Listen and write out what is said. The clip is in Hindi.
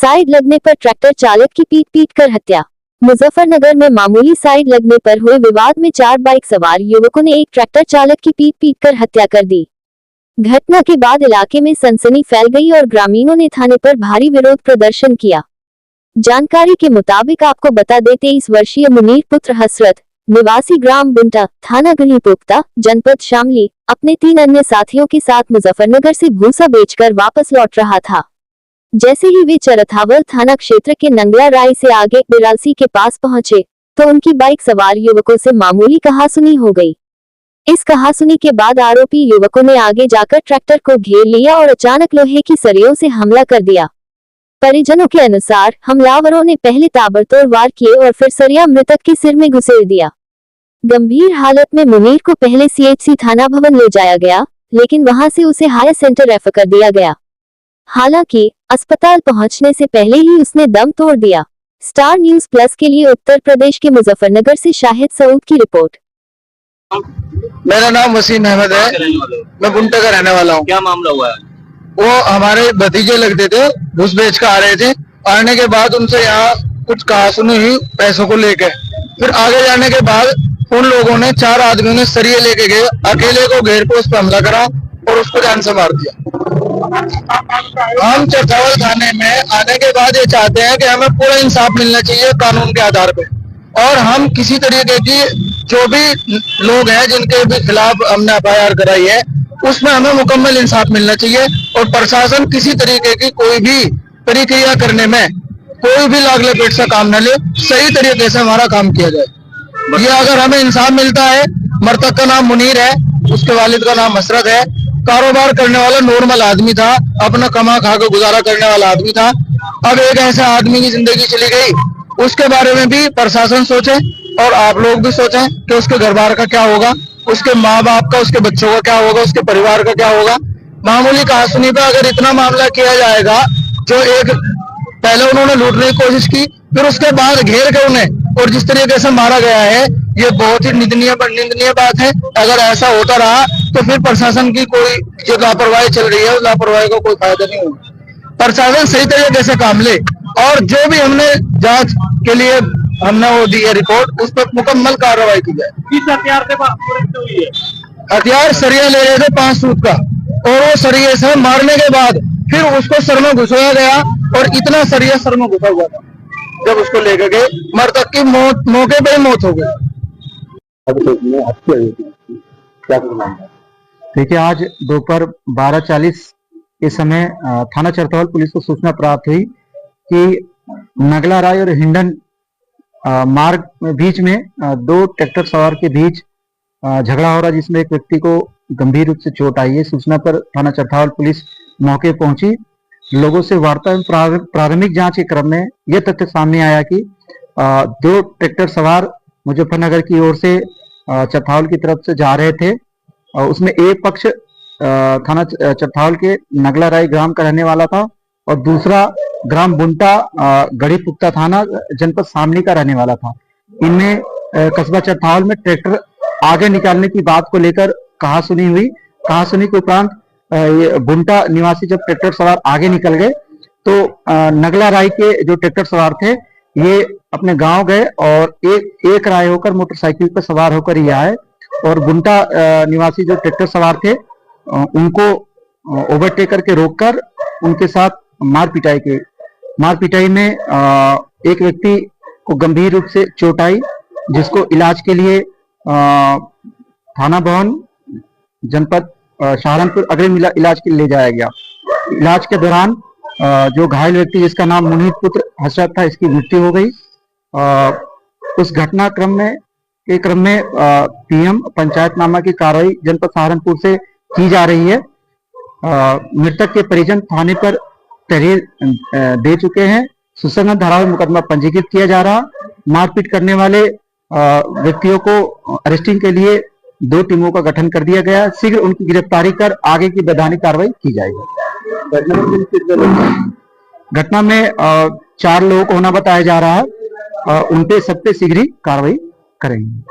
साइड लगने पर ट्रैक्टर चालक की पीट कर हत्या। मुजफ्फरनगर में मामूली साइड लगने पर हुए विवाद में 4 बाइक सवार युवकों ने एक ट्रैक्टर चालक की पीट कर हत्या कर दी। घटना के बाद इलाके में सनसनी फैल गई और ग्रामीणों ने थाने पर भारी विरोध प्रदर्शन किया। जानकारी के मुताबिक आपको बता दें 23 वर्षीय मुनीर पुत्र हसरत निवासी ग्राम बुंटा थाना गढ़ीपुख्ता जनपद शामली अपने 3 अन्य साथियों के साथ मुजफ्फरनगर से भूसा बेचकर वापस लौट रहा था। जैसे ही वे चरथावल थाना क्षेत्र के नंगला राय से आगे बिरासी के पास पहुंचे तो उनकी बाइक सवार युवकों से मामूली कहासुनी हो गई। इस कहासुनी के बाद आरोपी युवकों ने आगे जाकर ट्रैक्टर को घेर लिया और अचानक लोहे की सरियों से हमला कर दिया। परिजनों के अनुसार हमलावरों ने पहले ताबड़तोड़ वार किए और फिर सरिया मृतक के सिर में घुसेड़ दिया। गंभीर हालत में मुनीर को पहले सीएचसी थाना भवन ले जाया गया, लेकिन वहां से उसे हायर सेंटर रेफर कर दिया गया। हालांकि अस्पताल पहुंचने से पहले ही उसने दम तोड़ दिया। स्टार न्यूज़ प्लस के लिए उत्तर प्रदेश के मुजफ्फरनगर से शाहिद सऊद की रिपोर्ट। मेरा नाम वसीम अहमद है, मैं बुंटा का रहने वाला हूँ। क्या मामला हुआ है? वो हमारे भतीजे लगते थे, घुस बेच कर आ रहे थे। आने के बाद उनसे यहाँ कुछ कहासुनी हुई पैसों को लेकर। फिर आगे जाने के बाद उन लोगों ने 4 आदमियों ने सरिये लेके गए, अकेले को घेर के उस पर हमला करा और उसको जान से मार दिया। हम चरथावल थाने में आने के बाद ये चाहते हैं कि हमें पूरा इंसाफ मिलना चाहिए कानून के आधार पे, और हम किसी तरीके की जो भी लोग हैं जिनके भी खिलाफ हमने FIR कराई है उसमें हमें मुकम्मल इंसाफ मिलना चाहिए। और प्रशासन किसी तरीके की कोई भी प्रक्रिया करने में कोई भी लाग लपेट से काम न ले, सही तरीके से हमारा काम किया जाए। ये अगर हमें इंसाफ मिलता है। मृतक का नाम मुनीर है, उसके वालिद का नाम हसरत है। कारोबार करने वाला नॉर्मल आदमी था, अपना कमा खा के गुजारा करने वाला आदमी था। अब एक ऐसे आदमी की जिंदगी चली गई, उसके बारे में भी प्रशासन सोचे और आप लोग भी सोचें कि उसके घर बार का क्या होगा, उसके माँ बाप का, उसके बच्चों का क्या होगा, उसके परिवार का क्या होगा। मामूली कहासुनी पे अगर इतना मामला किया जाएगा, जो एक पहले उन्होंने लूटने की कोशिश की, फिर उसके बाद घेर के उन्हें और जिस तरीके से मारा गया है, ये बहुत ही निंदनीय बात है। अगर ऐसा होता रहा तो फिर प्रशासन की कोई जो लापरवाही चल रही है, उस लापरवाही को कोई फायदा नहीं होगा। प्रशासन सही तरीके से काम ले और जो भी हमने जांच के लिए हमने वो दी है रिपोर्ट, उस पर मुकम्मल कार्रवाई की जाए। किस हथियार से हुई है? हथियार सरिया ले रहे थे 5 फुट का, और वो सरिये से मारने के बाद फिर उसको सर में घुसाया गया और इतना सरिया सर में घुसा हुआ था। जब उसको लेके गए, मृतक की मौके पे ही मौत हो गई। देखिए, आज दोपहर 12:40 के समय थाना चरथावल पुलिस को सूचना प्राप्त हुई कि नगला राय और हिंडन मार्ग बीच में 2 ट्रैक्टर सवार के बीच झगड़ा हो रहा, जिसमें एक व्यक्ति को गंभीर रूप से चोट आई है। सूचना पर थाना चरथावल पुलिस मौके पहुंची। लोगों से वार्ता एवं प्रारंभिक जांच के क्रम में यह तथ्य सामने आया कि 2 ट्रैक्टर सवार मुजफ्फरनगर की ओर से चरथावल की तरफ से जा रहे थे। उसमें एक पक्ष थाना चरथावल के नगला राय ग्राम का रहने वाला था और दूसरा ग्राम बुंटा गढ़ीपुख्ता थाना जनपद शामली का रहने वाला था। इनमें कस्बा चरथावल में ट्रैक्टर आगे निकालने की बात को लेकर कहासुनी हुई। कहासुनी के उपरांत बुंटा निवासी जब ट्रैक्टर सवार आगे निकल गए तो नगला राय के जो ट्रैक्टर सवार थे ये अपने गांव गए और एक राय होकर मोटरसाइकिल पर सवार होकर ही आए और बुंटा निवासी जो ट्रैक्टर सवार थे उनको ओवरटेक करके रोककर उनके साथ मार पिटाई में एक व्यक्ति को गंभीर रूप से चोट आई, जिसको इलाज के लिए थाना भवन जनपद सहारनपुर अग्रिम इलाज के लिए ले जाया गया। इलाज के दौरान जो घायल व्यक्ति जिसका नाम मुनीर पुत्र हसरत था, इसकी मृत्यु हो गई। उस घटना क्रम में PM पंचायतनामा की कार्रवाई जनपद सहारनपुर से की जा रही है। मृतक के परिजन थाने पर तहरीर दे चुके हैं। सुसंगत धाराओं में मुकदमा पंजीकृत किया जा रहा। मारपीट करने वाले व्यक्तियों को अरेस्टिंग के लिए 2 टीमों का गठन कर दिया गया। शीघ्र उनकी गिरफ्तारी कर आगे की वैधानिक कार्रवाई की जाएगी। घटना में 4 लोगों को होना बताया जा रहा है। उनपे सब पे शीघ्र ही कार्रवाई करेंगे।